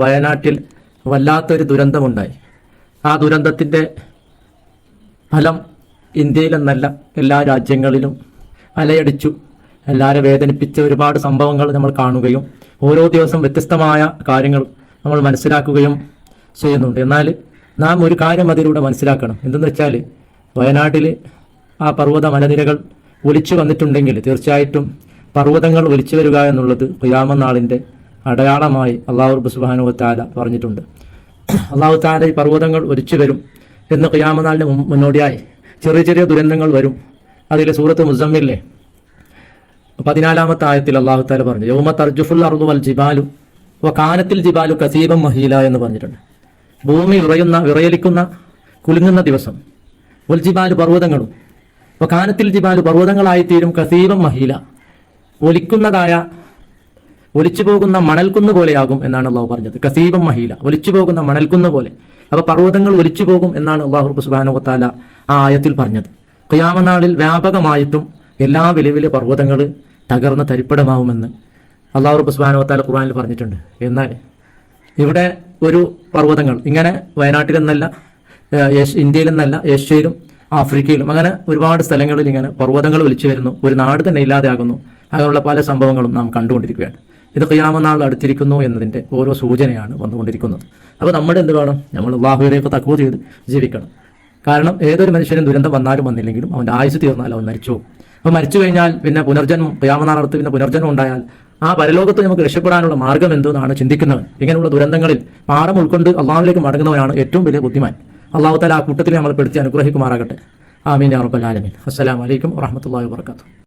വയനാട്ടിൽ വല്ലാത്തൊരു ദുരന്തമുണ്ടായി. ആ ദുരന്തത്തിൻ്റെ ഫലം ഇന്ത്യയിലെന്നല്ല എല്ലാ രാജ്യങ്ങളിലും അലയടിച്ചു. എല്ലാവരെ വേദനിപ്പിച്ച ഒരുപാട് സംഭവങ്ങൾ നമ്മൾ കാണുകയും ഓരോ ദിവസം വ്യത്യസ്തമായ കാര്യങ്ങൾ നമ്മൾ മനസ്സിലാക്കുകയും ചെയ്യുന്നുണ്ട്. എന്നാൽ നാം ഒരു കാര്യം അതിലൂടെ മനസ്സിലാക്കണം. എന്തെന്ന് വെച്ചാൽ, വയനാട്ടിൽ ആ പർവ്വത മലനിരകൾ ഒലിച്ചു വന്നിട്ടുണ്ടെങ്കിൽ തീർച്ചയായിട്ടും പർവ്വതങ്ങൾ ഒലിച്ചു വരിക എന്നുള്ളത് ഖിയാമത്ത് നാളിൻ്റെ അടയാളമായി അല്ലാഹു സുബ്ഹാനഹു വ തആല പറഞ്ഞിട്ടുണ്ട്. അല്ലാഹു തആല ഈ പർവ്വതങ്ങൾ ഒലിച്ചു വരും എന്ന് ഖിയാമത്ത് നാളിന് മുന്നോടിയായി ചെറിയ ചെറിയ ദുരന്തങ്ങൾ വരും. അതിലെ സൂറത്ത് മുസമ്മിലിലെ 14-ാമത്തെ ആയത്തിൽ അല്ലാഹു തആല പറഞ്ഞു, യൗമ തർജുഫുൽ അർദു വൽ ജിബാലു വകാനത്തിൽ ജിബാലു കസീബൻ മഹീല എന്ന് പറഞ്ഞിട്ടുണ്ട്. ഭൂമി വിറയലിക്കുന്ന കുലുങ്ങുന്ന ദിവസം. വൽ ജിബാലു പർവ്വതങ്ങളും വകാനത്തിൽ ജിബാലു പർവ്വതങ്ങളായിത്തീരും കസീബൻ മഹീല ഒലിച്ചു പോകുന്ന മണൽക്കുന്ന് പോലെയാകും എന്നാണ് അള്ളാഹു പറഞ്ഞത്. കസീബൻ മഹീല ഒലിച്ചു പോകുന്ന മണൽക്കുന്ന് പോലെ. അപ്പോൾ പർവ്വതങ്ങൾ ഒലിച്ചു പോകും എന്നാണ് അല്ലാഹു സുബ്ഹാനഹു വ തആല ആ ആയത്തിൽ പറഞ്ഞത്. ഖിയാമത്ത് നാളിൽ വ്യാപകമായിട്ടും എല്ലാ വലിയ വലിയ പർവ്വതങ്ങൾ തകർന്ന് തരിപ്പടമാവുമെന്ന് അല്ലാഹു സുബ്ഹാനഹു വ തആല ഖുർആനിൽ പറഞ്ഞിട്ടുണ്ട്. എന്നാൽ ഇവിടെ ഒരു പർവ്വതങ്ങൾ ഇങ്ങനെ വയനാട്ടിലെന്നല്ല, ഇന്ത്യയിലെന്നല്ല, ഏഷ്യയിലും ആഫ്രിക്കയിലും അങ്ങനെ ഒരുപാട് സ്ഥലങ്ങളിൽ ഇങ്ങനെ പർവ്വതങ്ങൾ ഒലിച്ചു വരുന്നു. ഒരു നാട് തന്നെ ഇല്ലാതെയാകുന്നു. അങ്ങനെയുള്ള പല സംഭവങ്ങളും നാം കണ്ടുകൊണ്ടിരിക്കുകയാണ്. ഇത് ഖിയാമത്ത് നാൾ അടുത്തിരിക്കുന്നു എന്നതിൻ്റെ ഓരോ സൂചനയാണ് വന്നുകൊണ്ടിരിക്കുന്നത്. അപ്പോൾ നമ്മുടെ എന്ത് വേണം? നമ്മൾ അല്ലാഹുവിലേക്ക് തഖ്വ ചെയ്ത് ജീവിക്കണം. കാരണം ഏതൊരു മനുഷ്യനും ദുരന്തം വന്നാലും വന്നില്ലെങ്കിലും അവൻ്റെ ആയുസ് തീർന്നാൽ അവൻ മരിച്ചു പോകും. അപ്പോൾ മരിച്ചു കഴിഞ്ഞാൽ പിന്നെ പുനർജന്മം, ഖിയാമത്ത് നാൾ അടുത്ത് പിന്നെ പുനർജന്മം ഉണ്ടായാൽ ആ പരലോകത്ത് നമുക്ക് രക്ഷപ്പെടാനുള്ള മാർഗം എന്തെന്നാണ് ചിന്തിക്കുന്നവൻ. ഇങ്ങനെയുള്ള ദുരന്തങ്ങളിൽ പാഠം ഉൾക്കൊണ്ട് അള്ളാഹുവിലേക്ക് മടങ്ങുന്നവനാണ് ഏറ്റവും വലിയ ബുദ്ധിമാൻ. അല്ലാഹു തആല ആ കൂട്ടത്തിൽ നമ്മൾ പെടുത്തി അനുഗ്രഹിക്കുമാറാകട്ടെ. ആമീൻ യാ റബ്ബൽ ആലമീൻ. അസ്സലാമു അലൈക്കും വറഹ്മത്തുള്ളാഹി വബറകാതുഹു.